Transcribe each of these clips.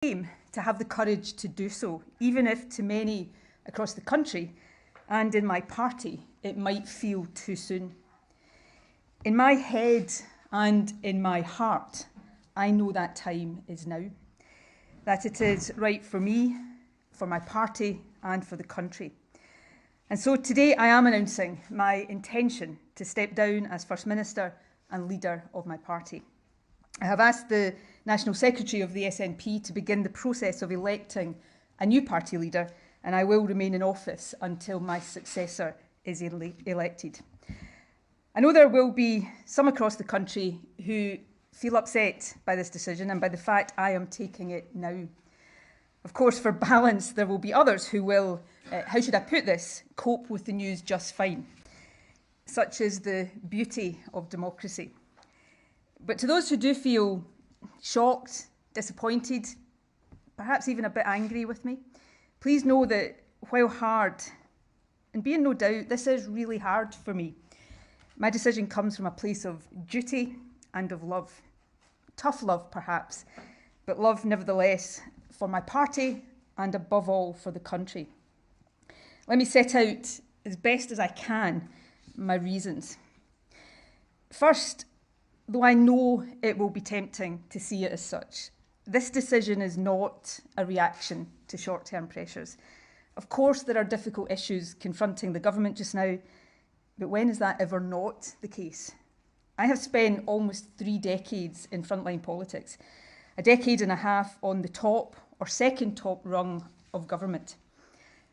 aim to have the courage to do so, even if to many across the country and in my party it might feel too soon. In my head and in my heart, I know that time is now, that it is right for me, for my party and for the country. And so today I am announcing my intention to step down as First Minister and leader of my party. I have asked the National Secretary of the SNP to begin the process of electing a new party leader, and I will remain in office until my successor is elected. I know there will be some across the country who feel upset by this decision and by the fact I am taking it now. Of course, for balance, there will be others who will, how should I put this, cope with the news just fine. Such is the beauty of democracy. But to those who do feel shocked, disappointed, perhaps even a bit angry with me, please know that while hard, and be in no doubt, this is really hard for me. My decision comes from a place of duty and of love. Tough love, perhaps, but love nevertheless for my party and above all for the country. Let me set out as best as I can my reasons. First, though I know it will be tempting to see it as such, this decision is not a reaction to short-term pressures. Of course, there are difficult issues confronting the government just now, but when is that ever not the case? I have spent almost 3 decades in frontline politics, a decade and a half on the top or second top rung of government.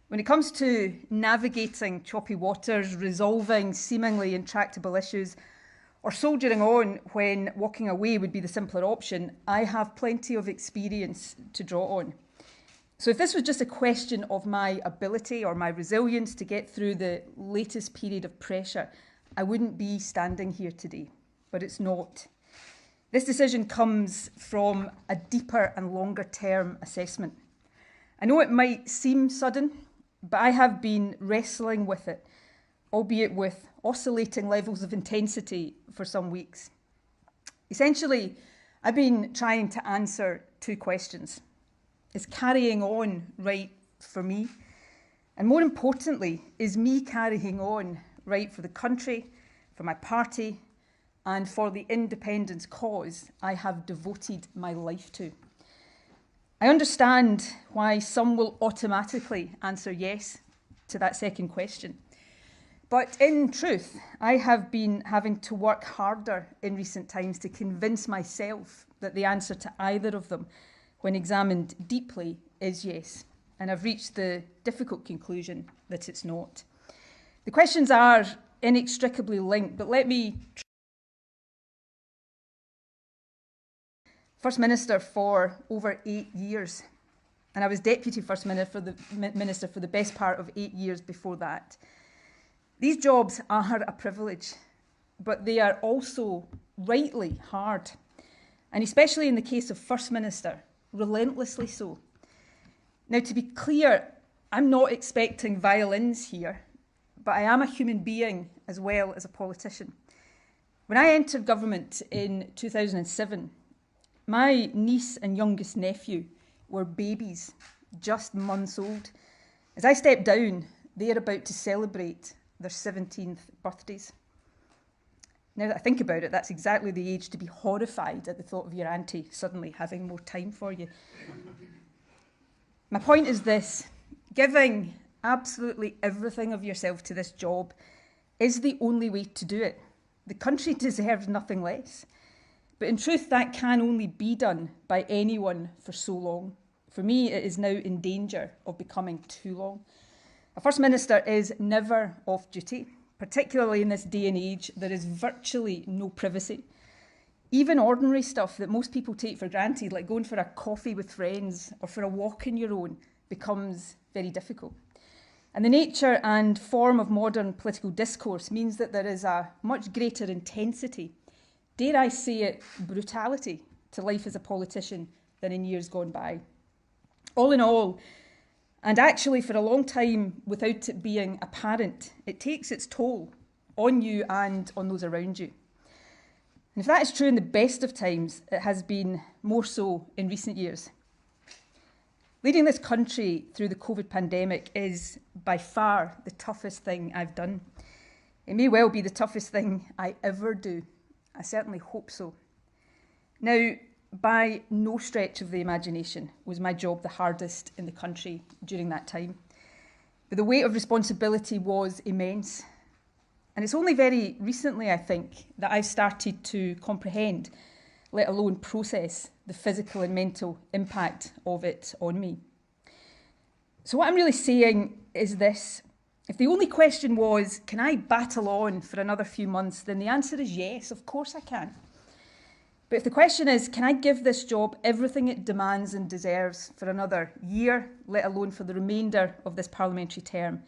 When it comes to navigating choppy waters, resolving seemingly intractable issues, or soldiering on when walking away would be the simpler option, I have plenty of experience to draw on. So if this was just a question of my ability or my resilience to get through the latest period of pressure, I wouldn't be standing here today, but it's not. This decision comes from a deeper and longer term assessment. I know it might seem sudden, but I have been wrestling with it, albeit with oscillating levels of intensity for some weeks. Essentially, I've been trying to answer 2 questions. Is carrying on right for me? And more importantly, is me carrying on right for the country, for my party, and for the independence cause I have devoted my life to? I understand why some will automatically answer yes to that second question. But in truth, I have been having to work harder in recent times to convince myself that the answer to either of them, when examined deeply, is yes. And I've reached the difficult conclusion that it's not. The questions are inextricably linked, but let me First Minister for over 8 years, and I was Deputy First Minister for the best part of 8 years before that. These jobs are a privilege, but they are also rightly hard, and especially in the case of First Minister, relentlessly so. Now, to be clear, I'm not expecting violins here, but I am a human being as well as a politician. When I entered government in 2007, my niece and youngest nephew were babies, just months old. As I stepped down, they are about to celebrate their 17th birthdays. Now that I think about it, that's exactly the age to be horrified at the thought of your auntie suddenly having more time for you. My point is this: giving absolutely everything of yourself to this job is the only way to do it. The country deserves nothing less. But in truth, that can only be done by anyone for so long. For me, it is now in danger of becoming too long. A First Minister is never off duty, particularly in this day and age. There is virtually no privacy. Even ordinary stuff that most people take for granted, like going for a coffee with friends or for a walk on your own, becomes very difficult. And the nature and form of modern political discourse means that there is a much greater intensity, dare I say it, brutality to life as a politician than in years gone by. All in all, and actually for a long time without it being apparent, it takes its toll on you and on those around you. And if that is true in the best of times, it has been more so in recent years. Leading this country through the COVID pandemic is by far the toughest thing I've done. It may well be the toughest thing I ever do. I certainly hope so. Now, by no stretch of the imagination was my job the hardest in the country during that time. But the weight of responsibility was immense. And it's only very recently, I think, that I've started to comprehend, let alone process, the physical and mental impact of it on me. So what I'm really saying is this. If the only question was, can I battle on for another few months, then the answer is yes, of course I can. But if the question is, can I give this job everything it demands and deserves for another year, let alone for the remainder of this parliamentary term,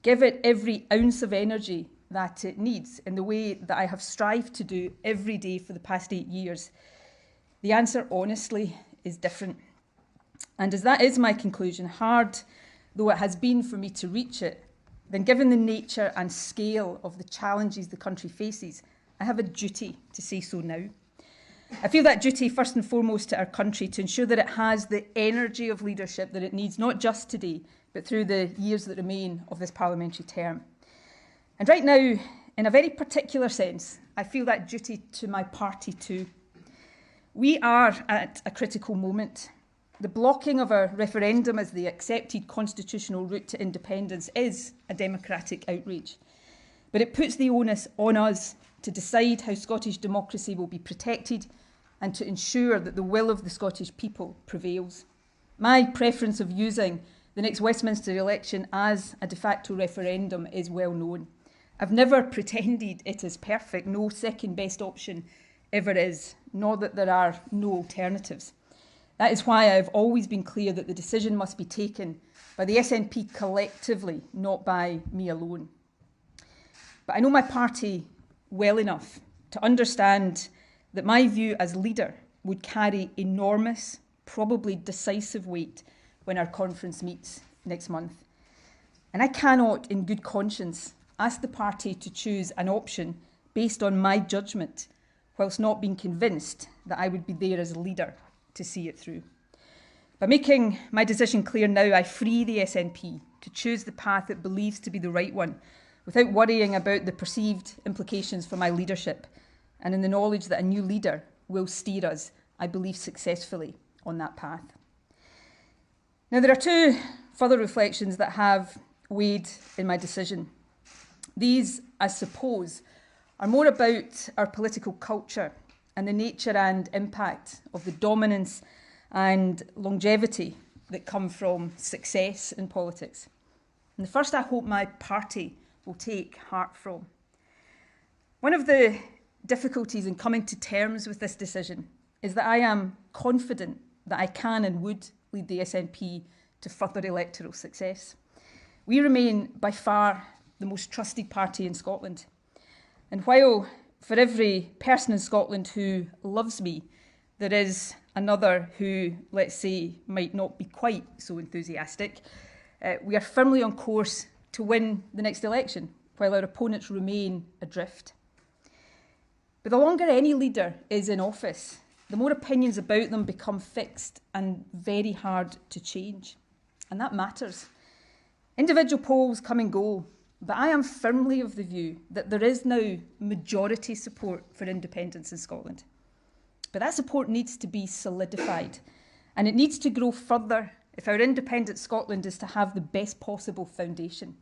give it every ounce of energy that it needs in the way that I have strived to do every day for the past 8 years, the answer, honestly, is different. And as that is my conclusion, hard though it has been for me to reach it, then given the nature and scale of the challenges the country faces, I have a duty to say so now. I feel that duty first and foremost to our country to ensure that it has the energy of leadership that it needs, not just today, but through the years that remain of this parliamentary term. And right now, in a very particular sense, I feel that duty to my party too. We are at a critical moment. The blocking of a referendum as the accepted constitutional route to independence is a democratic outrage. But it puts the onus on us to decide how Scottish democracy will be protected and to ensure that the will of the Scottish people prevails. My preference of using the next Westminster election as a de facto referendum is well known. I've never pretended it is perfect, no second best option ever is, nor that there are no alternatives. That is why I've always been clear that the decision must be taken by the SNP collectively, not by me alone. But I know my party well enough to understand that my view as leader would carry enormous, probably decisive weight when our conference meets next month. And I cannot, in good conscience, ask the party to choose an option based on my judgment, whilst not being convinced that I would be there as a leader to see it through. By making my decision clear now, I free the SNP to choose the path it believes to be the right one, without worrying about the perceived implications for my leadership, and in the knowledge that a new leader will steer us, I believe, successfully on that path. Now, there are two further reflections that have weighed in my decision. These, I suppose, are more about our political culture and the nature and impact of the dominance and longevity that come from success in politics. And the first I hope my party will take heart from. One of the difficulties in coming to terms with this decision is that I am confident that I can and would lead the SNP to further electoral success. We remain by far the most trusted party in Scotland. And while for every person in Scotland who loves me, there is another who, let's say, might not be quite so enthusiastic, we are firmly on course to win the next election, while our opponents remain adrift. But the longer any leader is in office, the more opinions about them become fixed and very hard to change. And that matters. Individual polls come and go, but I am firmly of the view that there is now majority support for independence in Scotland. But that support needs to be solidified, and it needs to grow further if our independent Scotland is to have the best possible foundation.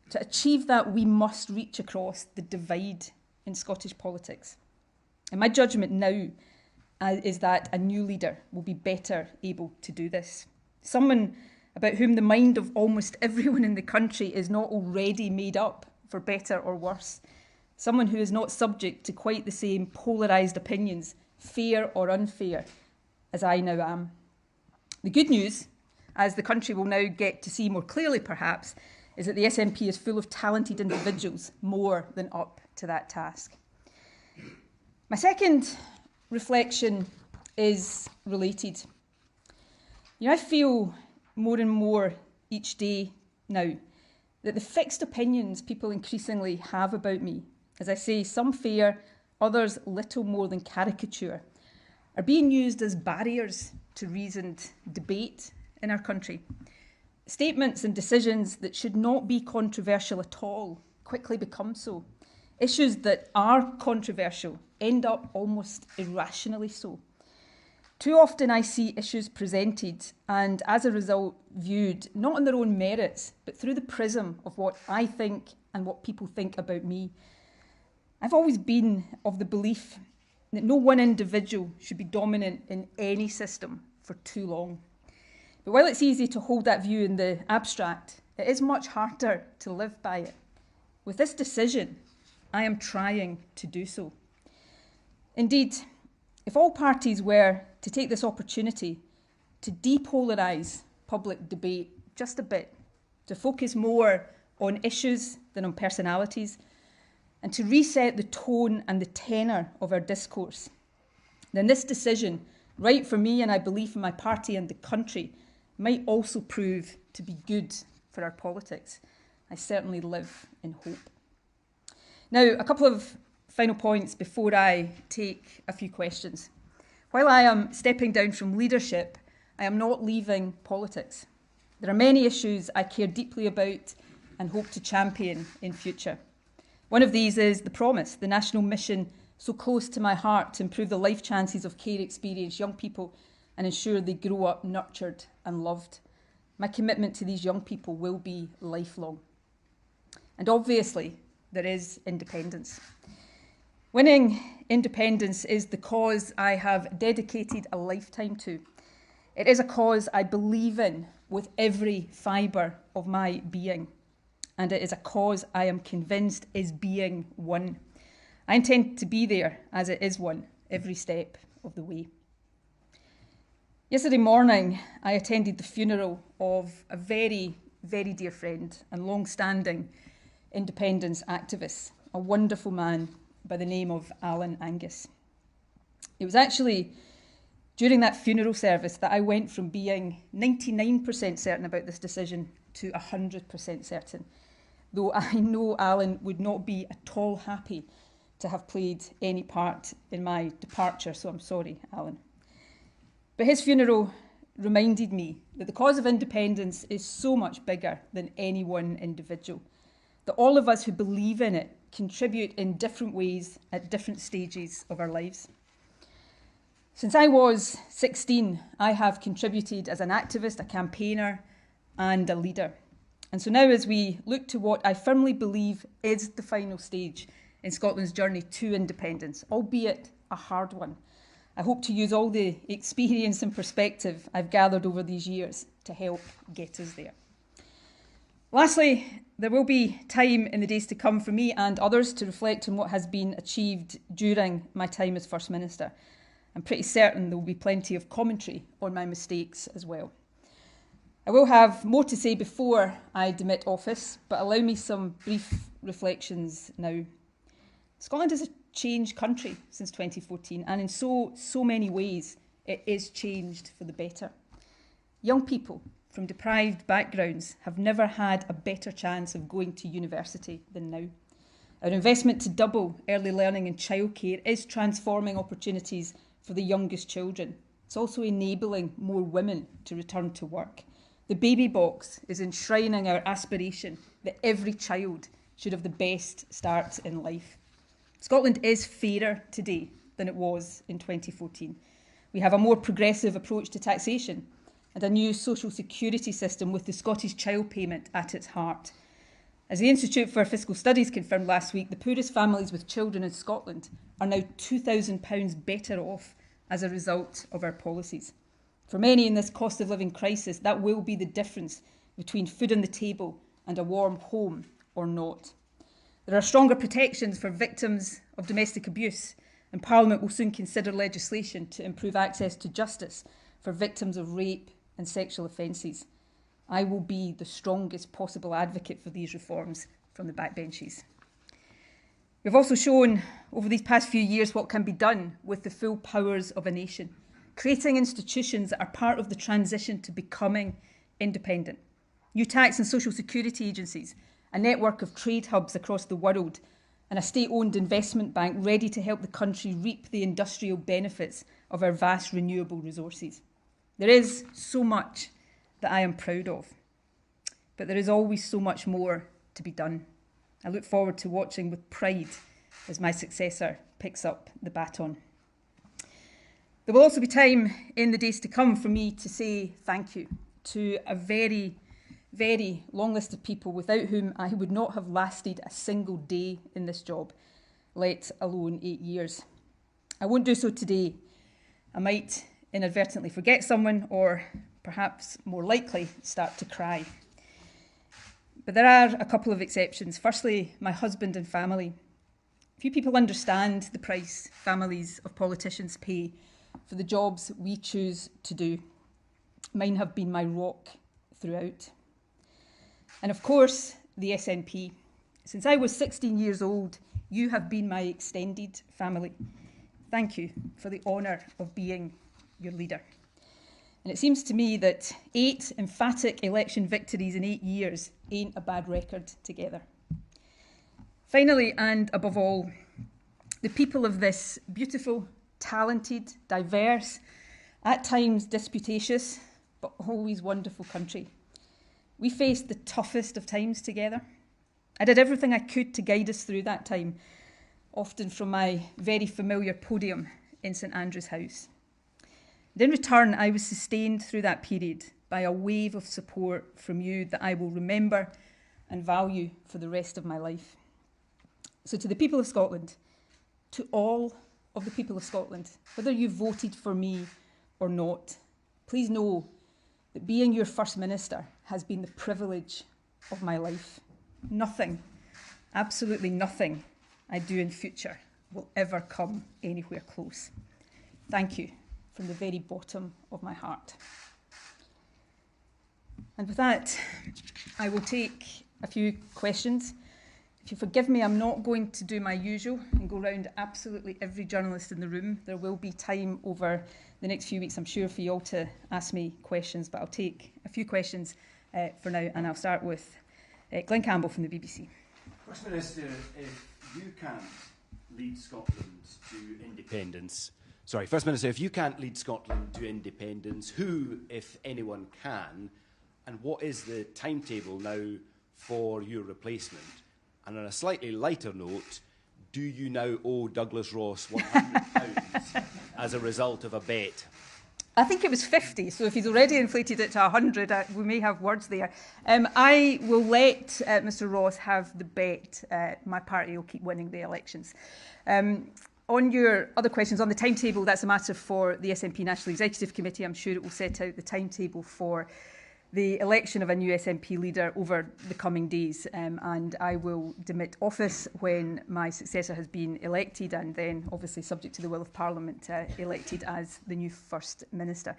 To achieve that, we must reach across the divide in Scottish politics. And my judgment now is that a new leader will be better able to do this. Someone about whom the mind of almost everyone in the country is not already made up, for better or worse. Someone who is not subject to quite the same polarised opinions, fair or unfair, as I now am. The good news, as the country will now get to see more clearly perhaps, is that the SNP is full of talented individuals more than up to that task. My second reflection is related. I feel more and more each day now that the fixed opinions people increasingly have about me, as I say, some fair, others little more than caricature, are being used as barriers to reasoned debate in our country. Statements and decisions that should not be controversial at all quickly become so. Issues that are controversial end up almost irrationally so. Too often I see issues presented and as a result viewed not on their own merits, but through the prism of what I think and what people think about me. I've always been of the belief that no one individual should be dominant in any system for too long. But while it's easy to hold that view in the abstract, it is much harder to live by it. With this decision, I am trying to do so. Indeed, if all parties were to take this opportunity to depolarise public debate just a bit, to focus more on issues than on personalities, and to reset the tone and the tenor of our discourse, then this decision, right for me and I believe for my party and the country, might also prove to be good for our politics. I certainly live in hope. Now, a couple of final points before I take a few questions. While I am stepping down from leadership, I am not leaving politics. There are many issues I care deeply about and hope to champion in future. One of these is the Promise, the national mission so close to my heart to improve the life chances of care experienced young people and ensure they grow up nurtured and loved. My commitment to these young people will be lifelong. And obviously, there is independence. Winning independence is the cause I have dedicated a lifetime to. It is a cause I believe in with every fibre of my being. And it is a cause I am convinced is being won. I intend to be there as it is won every step of the way. Yesterday morning, I attended the funeral of a very, very dear friend and long-standing independence activist, a wonderful man by the name of Alan Angus. It was actually during that funeral service that I went from being 99% certain about this decision to 100% certain, though I know Alan would not be at all happy to have played any part in my departure, so I'm sorry, Alan. But his funeral reminded me that the cause of independence is so much bigger than any one individual, that all of us who believe in it contribute in different ways at different stages of our lives. Since I was 16, I have contributed as an activist, a campaigner, and a leader. And so now as we look to what I firmly believe is the final stage in Scotland's journey to independence, albeit a hard one, I hope to use all the experience and perspective I've gathered over these years to help get us there. Lastly, there will be time in the days to come for me and others to reflect on what has been achieved during my time as First Minister. I'm pretty certain there will be plenty of commentary on my mistakes as well. I will have more to say before I demit office, but allow me some brief reflections now. Scotland is a changed country since 2014, and in so many ways, it is changed for the better. Young people from deprived backgrounds have never had a better chance of going to university than now. Our investment to double early learning and childcare is transforming opportunities for the youngest children. It's also enabling more women to return to work. The baby box is enshrining our aspiration that every child should have the best start in life. Scotland is fairer today than it was in 2014. We have a more progressive approach to taxation and a new social security system with the Scottish Child Payment at its heart. As the Institute for Fiscal Studies confirmed last week, the poorest families with children in Scotland are now £2,000 better off as a result of our policies. For many in this cost of living crisis, that will be the difference between food on the table and a warm home or not. There are stronger protections for victims of domestic abuse, and Parliament will soon consider legislation to improve access to justice for victims of rape and sexual offences. I will be the strongest possible advocate for these reforms from the backbenches. We've also shown over these past few years what can be done with the full powers of a nation, creating institutions that are part of the transition to becoming independent. New tax and social security agencies, a network of trade hubs across the world, and a state-owned investment bank ready to help the country reap the industrial benefits of our vast renewable resources. There is so much that I am proud of. But there is always so much more to be done. I look forward to watching with pride as my successor picks up the baton. There will also be time in the days to come for me to say thank you to a very, very long list of people without whom I would not have lasted a single day in this job, let alone 8 years. I won't do so today. I might inadvertently forget someone or perhaps more likely start to cry. But there are a couple of exceptions. Firstly, my husband and family. Few people understand the price families of politicians pay for the jobs we choose to do. Mine have been my rock throughout. And of course, the SNP. Since I was 16 years old, you have been my extended family. Thank you for the honour of being your leader. And it seems to me that 8 emphatic election victories in 8 years ain't a bad record together. Finally, and above all, the people of this beautiful, talented, diverse, at times disputatious, but always wonderful country. We faced the toughest of times together. I did everything I could to guide us through that time, often from my very familiar podium in St Andrew's House. And in return, I was sustained through that period by a wave of support from you that I will remember and value for the rest of my life. So to the people of Scotland, to all of the people of Scotland, whether you voted for me or not, please know that being your First Minister has been the privilege of my life. Nothing, absolutely nothing I do in future will ever come anywhere close. Thank you from the very bottom of my heart. And with that, I will take a few questions. If you forgive me, I'm not going to do my usual and go round absolutely every journalist in the room. There will be time over the next few weeks, I'm sure, for you all to ask me questions, but I'll take a few questions for now, and I'll start with Glenn Campbell from the BBC. First Minister, if you can't lead Scotland to independence, First Minister, if you can't lead Scotland to independence, who, if anyone, can? And what is the timetable now for your replacement? And on a slightly lighter note, do you now owe Douglas Ross £100 as a result of a bet? I think it was 50, so if he's already inflated it to 100, we may have words there. I will let Mr Ross have the bet. My party will keep winning the elections. On your other questions, on the timetable, that's a matter for the SNP National Executive Committee. I'm sure it will set out the timetable for the election of a new SNP leader over the coming days, and I will demit office when my successor has been elected, and then, obviously subject to the will of Parliament, elected as the new First Minister.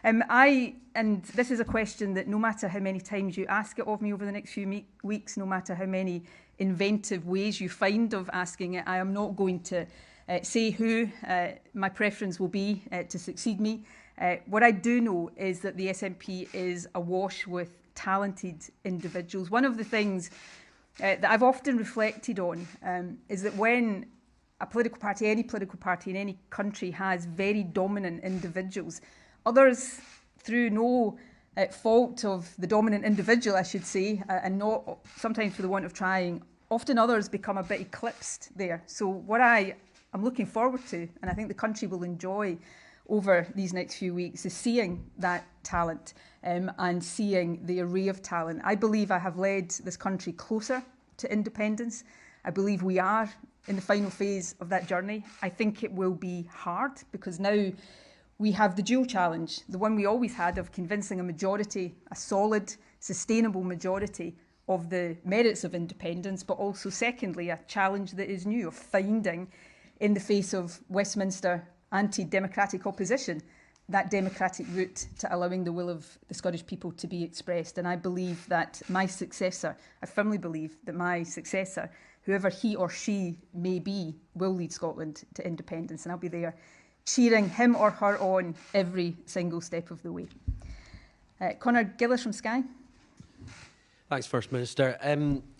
And this is a question that no matter how many times you ask it of me over the next few weeks, no matter how many inventive ways you find of asking it, I am not going to say who my preference will be to succeed me. What I do know is that the SNP is awash with talented individuals. One of the things that I've often reflected on is that when a political party, any political party in any country has very dominant individuals, others, through no fault of the dominant individual, I should say, and not sometimes for the want of trying, often others become a bit eclipsed there. So what I'm looking forward to, and I think the country will enjoy over these next few weeks, is seeing that talent and seeing the array of talent. I believe I have led this country closer to independence. I believe we are in the final phase of that journey. I think it will be hard because now we have the dual challenge, the one we always had of convincing a majority, a solid, sustainable majority of the merits of independence, but also secondly, a challenge that is new of finding, in the face of Westminster anti-democratic opposition, that democratic route to allowing the will of the Scottish people to be expressed. And I believe that my successor, I firmly believe that my successor, whoever he or she may be, will lead Scotland to independence. And I'll be there cheering him or her on every single step of the way. Conor Gillis from Sky. Thanks, First Minister.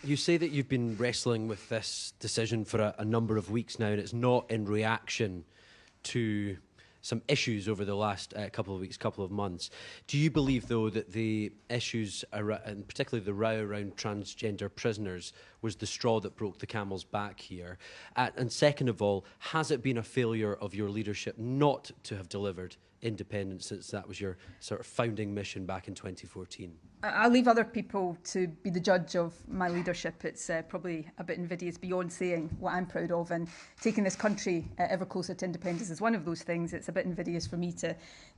You say that you've been wrestling with this decision for a number of weeks now, and it's not in reaction to some issues over the last couple of weeks, couple of months. Do you believe, though, that the issues, and particularly the row around transgender prisoners, was the straw that broke the camel's back here? And second of all, has it been a failure of your leadership not to have delivered independence, since that was your sort of founding mission back in 2014? I'll leave other people to be the judge of my leadership. It's probably a bit invidious beyond saying what I'm proud of, and taking this country ever closer to independence is one of those things. It's a bit invidious for me to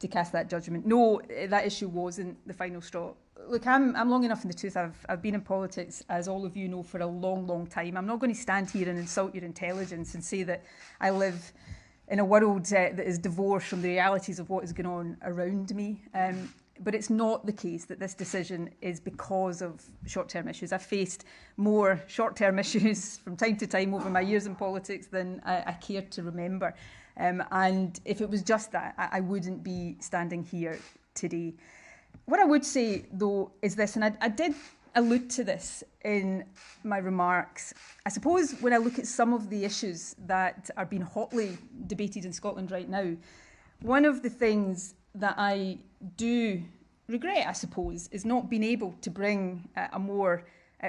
cast that judgment. No, that issue wasn't the final straw. Look, I'm long enough in the tooth. I've been in politics, as all of you know, for a long, long time. I'm not going to stand here and insult your intelligence and say that I live in a world that is divorced from the realities of what is going on around me. But it's not the case that this decision is because of short-term issues. I've faced more short-term issues from time to time over my years in politics than I care to remember. And if it was just that, I wouldn't be standing here today. What I would say, though, is this, and I did allude to this in my remarks. I suppose when I look at some of the issues that are being hotly debated in Scotland right now, one of the things that I do regret, I suppose, is not being able to bring a more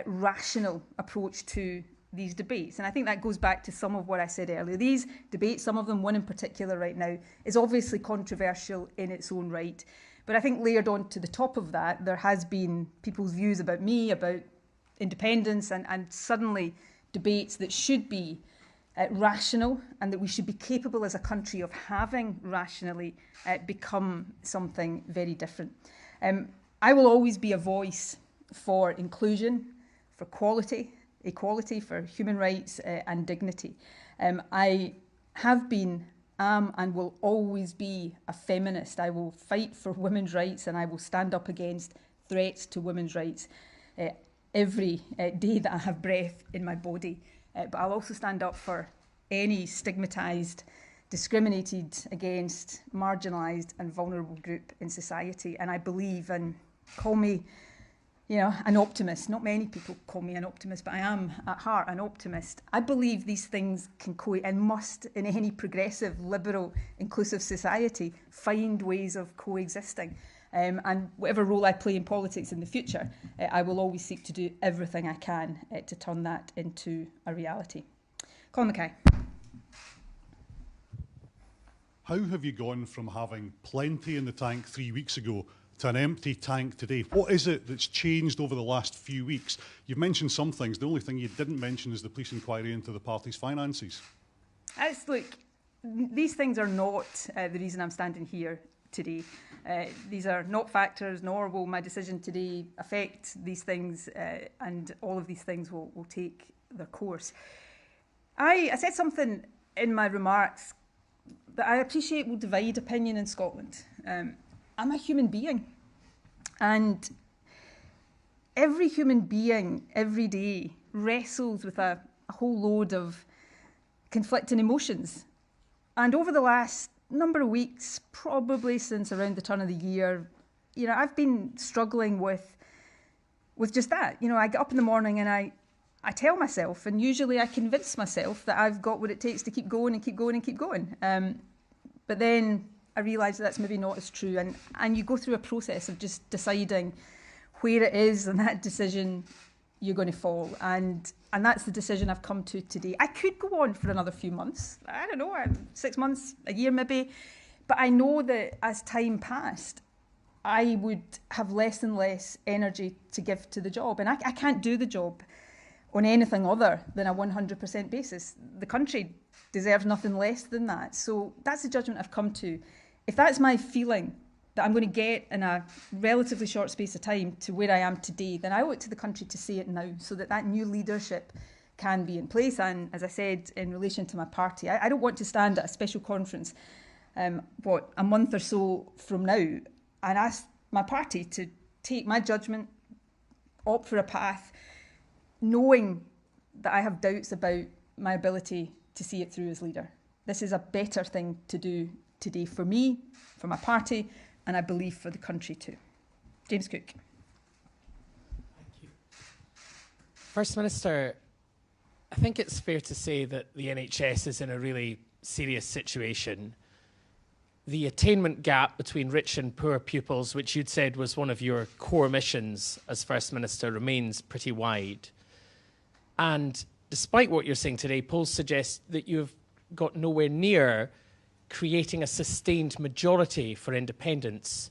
rational approach to these debates. And I think that goes back to some of what I said earlier. These debates, some of them, one in particular right now, is obviously controversial in its own right. But I think layered on to the top of that, there has been people's views about me, about independence, and suddenly debates that should be rational and that we should be capable as a country of having rationally become something very different. I will always be a voice for inclusion, for quality, equality, for human rights and dignity. I have been, am and will always be a feminist. I will fight for women's rights and I will stand up against threats to women's rights every day that I have breath in my body. But I'll also stand up for any stigmatised, discriminated against, marginalised and vulnerable group in society. And I believe, and call me, an optimist. Not many people call me an optimist, but I am at heart an optimist. I believe these things can and must, in any progressive, liberal, inclusive society, find ways of coexisting. And whatever role I play in politics in the future, I will always seek to do everything I can to turn that into a reality. Colin Mackay. How have you gone from having plenty in the tank 3 weeks ago to an empty tank today? What is it that's changed over the last few weeks? You've mentioned some things. The only thing you didn't mention is the police inquiry into the party's finances. Look, these things are not the reason I'm standing here today. These are not factors, nor will my decision today affect these things, and all of these things will take their course. I said something in my remarks that I appreciate will divide opinion in Scotland. I'm a human being, and every human being every day wrestles with a whole load of conflicting emotions. And over the last number of weeks, probably since around the turn of the year, I've been struggling with just that. I get up in the morning and I tell myself, and usually I convince myself that I've got what it takes to keep going and keep going and keep going. But then I realise that's maybe not as true. And you go through a process of just deciding where it is in that decision you're going to fall. And that's the decision I've come to today. I could go on for another few months. I don't know, 6 months, a year maybe. But I know that as time passed, I would have less and less energy to give to the job. And I can't do the job on anything other than a 100% basis. The country deserves nothing less than that. So that's the judgment I've come to. If that's my feeling, that I'm going to get in a relatively short space of time to where I am today, then I owe it to the country to say it now so that new leadership can be in place. And as I said, in relation to my party, I don't want to stand at a special conference, a month or so from now, and ask my party to take my judgment, opt for a path, knowing that I have doubts about my ability to see it through as leader. This is a better thing to do today for me, for my party, and I believe for the country too. James Cook. Thank you. First Minister, I think it's fair to say that the NHS is in a really serious situation. the attainment gap between rich and poor pupils, which you'd said was one of your core missions as First Minister, remains pretty wide. And despite what you're saying today, polls suggest that you've got nowhere near creating a sustained majority for independence.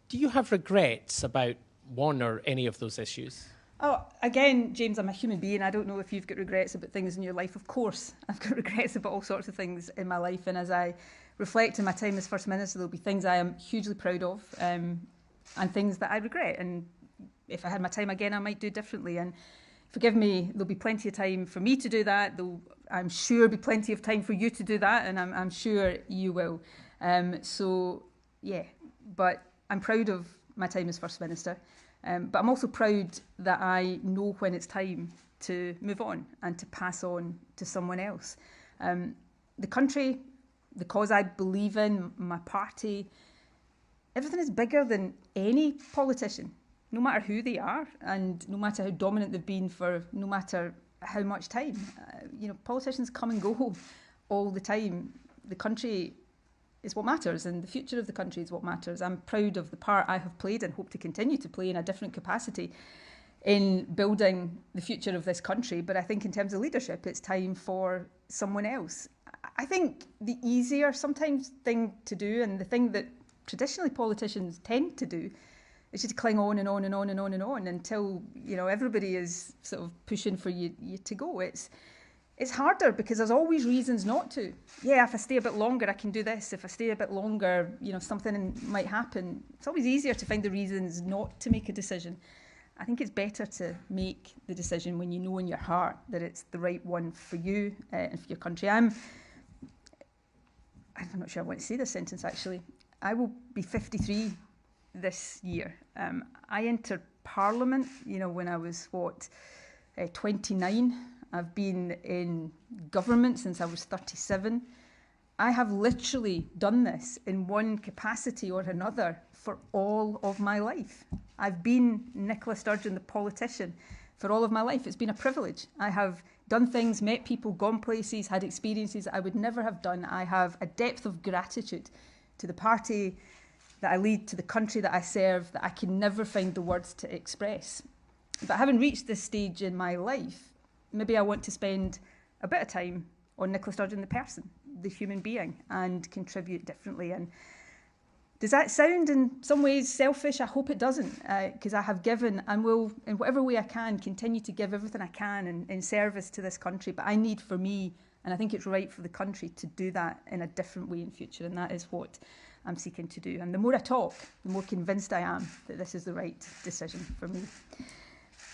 Do you have regrets about one or any of those issues? Oh, again, James, I'm a human being. I don't know if you've got regrets about things in your life. Of course, I've got regrets about all sorts of things in my life. And as I reflect on my time as First Minister, there'll be things I am hugely proud of and things that I regret. And if I had my time again, I might do differently. And forgive me, there'll be plenty of time for me to do that. I'm sure be plenty of time for you to do that. And I'm sure you will. So, yeah, but I'm proud of my time as First Minister. But I'm also proud that I know when it's time to move on and to pass on to someone else. The country, the cause I believe in, my party, everything is bigger than any politician, no matter who they are and no matter how dominant they've been for no matter how much time. Politicians come and go all the time. The country is what matters, and the future of the country is what matters. I'm proud of the part I have played and hope to continue to play in a different capacity in building the future of this country. But I think in terms of leadership, it's time for someone else. I think the easier sometimes thing to do, and the thing that traditionally politicians tend to do, is just to cling on and on and on and on and on until everybody is sort of pushing for you to go. It's harder because there's always reasons not to. Yeah, if I stay a bit longer, I can do this. If I stay a bit longer, something might happen. It's always easier to find the reasons not to make a decision. I think it's better to make the decision when you know in your heart that it's the right one for you and for your country. I'm not sure I want to say this sentence, actually. I will be 53 this year. I entered Parliament, when I was, 29. I've been in government since I was 37. I have literally done this in one capacity or another for all of my life. I've been Nicola Sturgeon, the politician, for all of my life. It's been a privilege. I have done things, met people, gone places, had experiences I would never have done. I have a depth of gratitude to the party that I lead, to the country that I serve, that I can never find the words to express. But having reached this stage in my life, maybe I want to spend a bit of time on Nicola Sturgeon, the person, the human being, and contribute differently. And does that sound in some ways selfish? I hope it doesn't, because I have given and will, in whatever way I can, continue to give everything I can in service to this country. But I need for me, and I think it's right for the country, to do that in a different way in future. And that is what I'm seeking to do. And the more I talk, the more convinced I am that this is the right decision for me.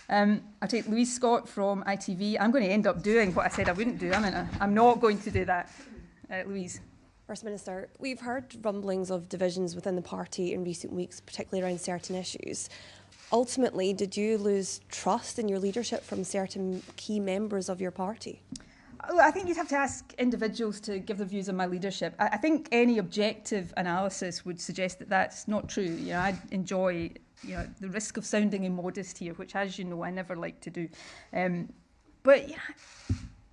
I'll take Louise Scott from ITV. I'm going to end up doing what I said I wouldn't do. I'm not going to do that. Louise. First Minister, we've heard rumblings of divisions within the party in recent weeks, particularly around certain issues. Ultimately, did you lose trust in your leadership from certain key members of your party? I think you'd have to ask individuals to give their views on my leadership. I think any objective analysis would suggest that that's not true. I enjoy the risk of sounding immodest here, which, as you know, I never like to do. But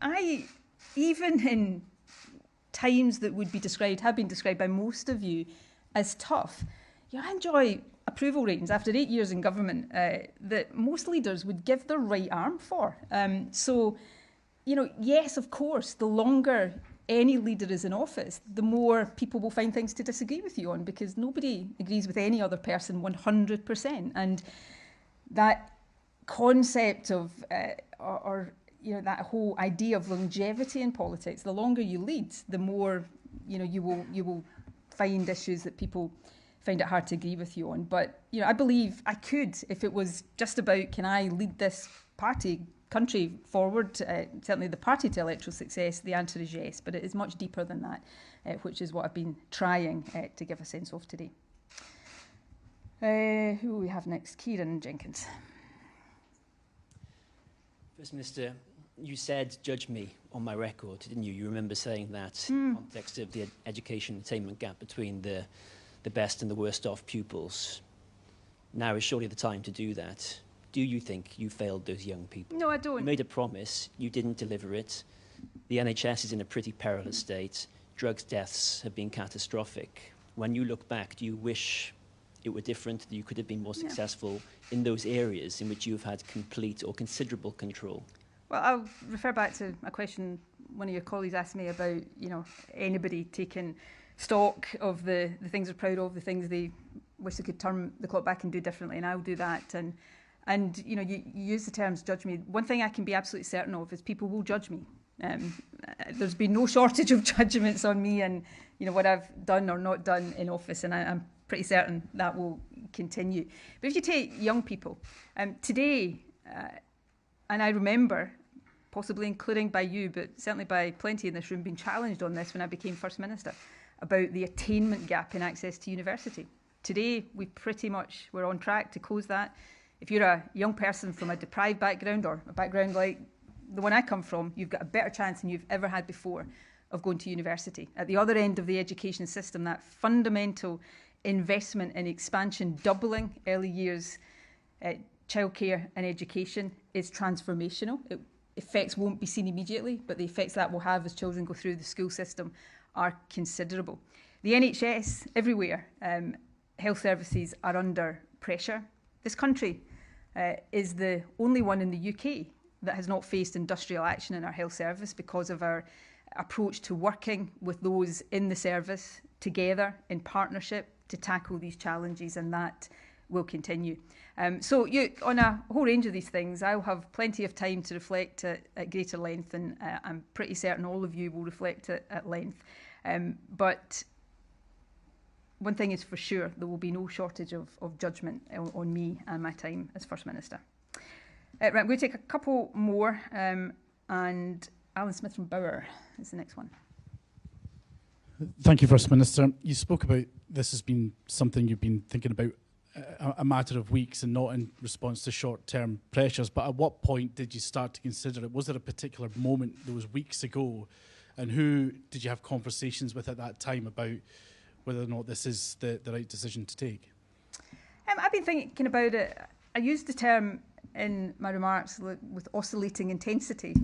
I, even in times that would be described, have been described by most of you as tough, I enjoy approval ratings after 8 years in government that most leaders would give their right arm for. Yes, of course, the longer any leader is in office, the more people will find things to disagree with you on, because nobody agrees with any other person 100%. And that concept of, that whole idea of longevity in politics, the longer you lead, the more, you will find issues that people find it hard to agree with you on. But, I believe I could, if it was just about, can I lead this country forward, certainly the party to electoral success, the answer is yes, but it is much deeper than that, which is what I've been trying to give a sense of today. Who will we have next? Kieran Jenkins. First Minister, you said, judge me on my record, didn't you? You remember saying that in the context of the education attainment gap between the best and the worst off pupils. Now is surely the time to do that. Do you think you failed those young people? No, I don't. You made a promise, you didn't deliver it. The NHS is in a pretty perilous state. Drugs deaths have been catastrophic. when you look back, do you wish it were different, that you could have been more successful in those areas in which you've had complete or considerable control? Well, I'll refer back to a question one of your colleagues asked me about, anybody taking stock of the things they're proud of, the things they wish they could turn the clock back and do differently, and I'll do that. And you use the terms judge me. One thing I can be absolutely certain of is people will judge me. There's been no shortage of judgments on me and what I've done or not done in office, and I'm pretty certain that will continue. But if you take young people, today, and I remember, possibly including by you, but certainly by plenty in this room, being challenged on this when I became First Minister, about the attainment gap in access to university. Today, we're on track to close that. If you're a young person from a deprived background or a background like the one I come from, you've got a better chance than you've ever had before of going to university. At the other end of the education system, that fundamental investment in expansion, doubling early years childcare and education is transformational. Effects won't be seen immediately, but the effects that will have as children go through the school system are considerable. The NHS everywhere, health services are under pressure. This country is the only one in the UK that has not faced industrial action in our health service because of our approach to working with those in the service together in partnership to tackle these challenges, and that will continue. So on a whole range of these things, I'll have plenty of time to reflect at greater length, and I'm pretty certain all of you will reflect at length. But one thing is for sure, there will be no shortage of judgment on me and my time as First Minister. Right, I'm going to take a couple more, and Alan Smith from Bauer is the next one. Thank you, First Minister. You spoke about this has been something you've been thinking about a matter of weeks and not in response to short-term pressures, but at what point did you start to consider it? Was there a particular moment those weeks ago, and who did you have conversations with at that time about whether or not this is the right decision to take? I've been thinking about it. I used the term in my remarks with oscillating intensity,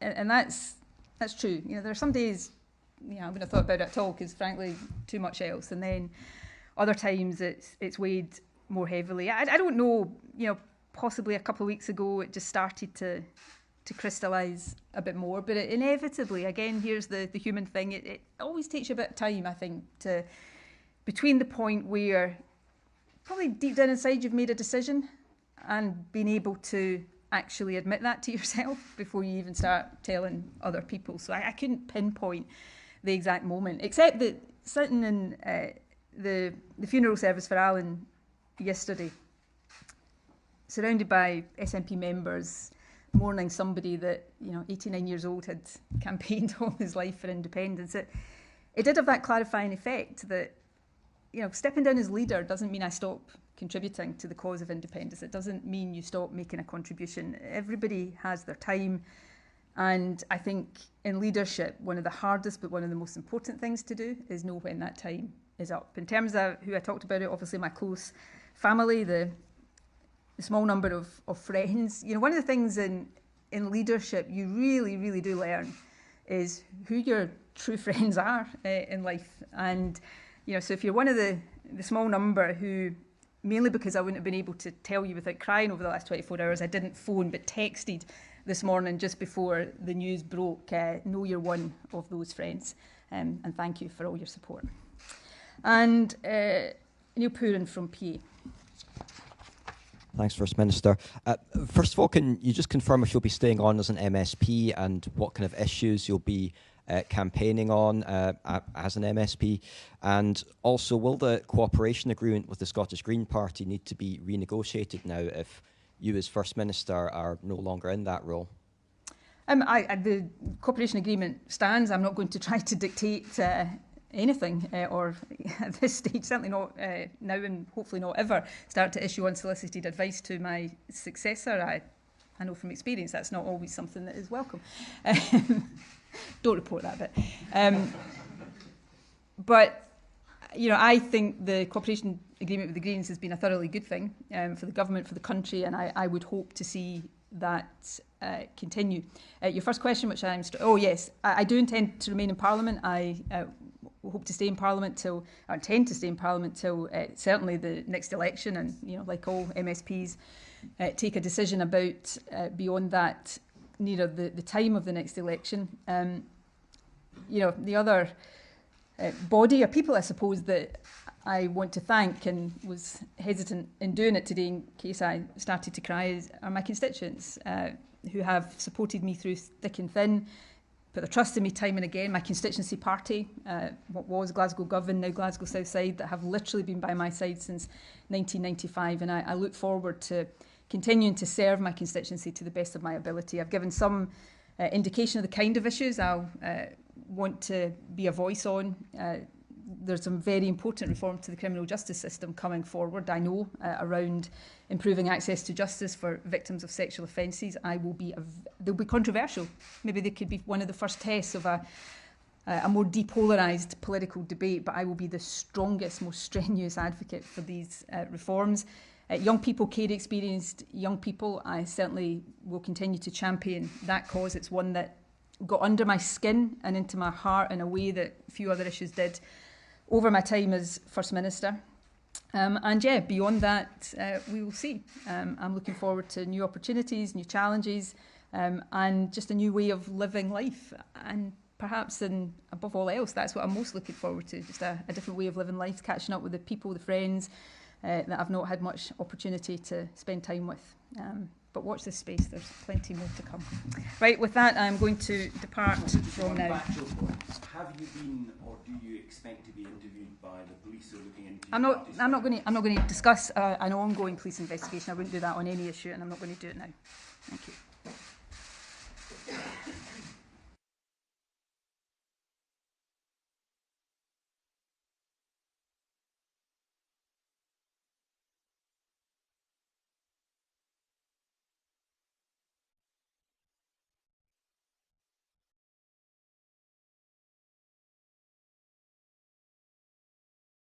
and that's true. There are some days, I wouldn't have thought about it at all because, frankly, too much else. And then other times it's weighed more heavily. I don't know, possibly a couple of weeks ago it just started to crystallise a bit more. But it inevitably, again, here's the human thing, it always takes you a bit of time, I think, between the point where probably deep down inside you've made a decision and being able to actually admit that to yourself before you even start telling other people. So I couldn't pinpoint the exact moment, except that sitting in the funeral service for Alan yesterday, surrounded by SNP members, mourning somebody that 89 years old had campaigned all his life for independence, it did have that clarifying effect that stepping down as leader doesn't mean I stop contributing to the cause of independence. It doesn't mean you stop making a contribution. Everybody has their time, and I think in leadership one of the hardest but one of the most important things to do is know when that time is up. In terms of who I talked about, obviously my close family, the small number of friends. One of the things in leadership you really, really do learn is who your true friends are in life. And so if you're one of the small number who, mainly because I wouldn't have been able to tell you without crying over the last 24 hours, I didn't phone but texted this morning just before the news broke, know you're one of those friends, and thank you for all your support. And Neil Pooran from PA. Thanks, First Minister. First of all, can you just confirm if you'll be staying on as an MSP and what kind of issues you'll be campaigning on as an MSP? And also, will the cooperation agreement with the Scottish Green Party need to be renegotiated now if you as First Minister are no longer in that role? The cooperation agreement stands. I'm not going to try to dictate anything, or at this stage, certainly not now and hopefully not ever, start to issue unsolicited advice to my successor. I know from experience that's not always something that is welcome. Don't report that bit. But I think the cooperation agreement with the Greens has been a thoroughly good thing for the government, for the country, and I would hope to see that continue. Your first question, which yes, I do intend to remain in Parliament. I hope to stay in Parliament till, or intend to stay in Parliament till certainly the next election, and like all MSPs, take a decision about beyond that, the time of the next election. The other body or people, I suppose, that I want to thank, and was hesitant in doing it today in case I started to cry, are my constituents who have supported me through thick and thin, put their trust in me time and again. My constituency party, what was Glasgow Govan, now Glasgow Southside, that have literally been by my side since 1995, and I look forward to continuing to serve my constituency to the best of my ability. I've given some indication of the kind of issues I'll want to be a voice on. There's some very important reform to the criminal justice system coming forward, I know, around improving access to justice for victims of sexual offences. They'll be controversial. Maybe they could be one of the first tests of a more depolarised political debate, but I will be the strongest, most strenuous advocate for these reforms. Young people, care-experienced young people, I certainly will continue to champion that cause. It's one that got under my skin and into my heart in a way that few other issues did over my time as First Minister. Beyond that, we will see. I'm looking forward to new opportunities, new challenges, and just a new way of living life. And perhaps, above all else, that's what I'm most looking forward to, just a different way of living life, catching up with the people, the friends that I've not had much opportunity to spend time with. But watch this space, there's plenty more to come. Right, with that, I'm going to depart from now. Have you been, or do you expect to be interviewed by the police who are looking into? I'm not going to discuss an ongoing police investigation. I wouldn't do that on any issue, and I'm not going to do it now. Thank you.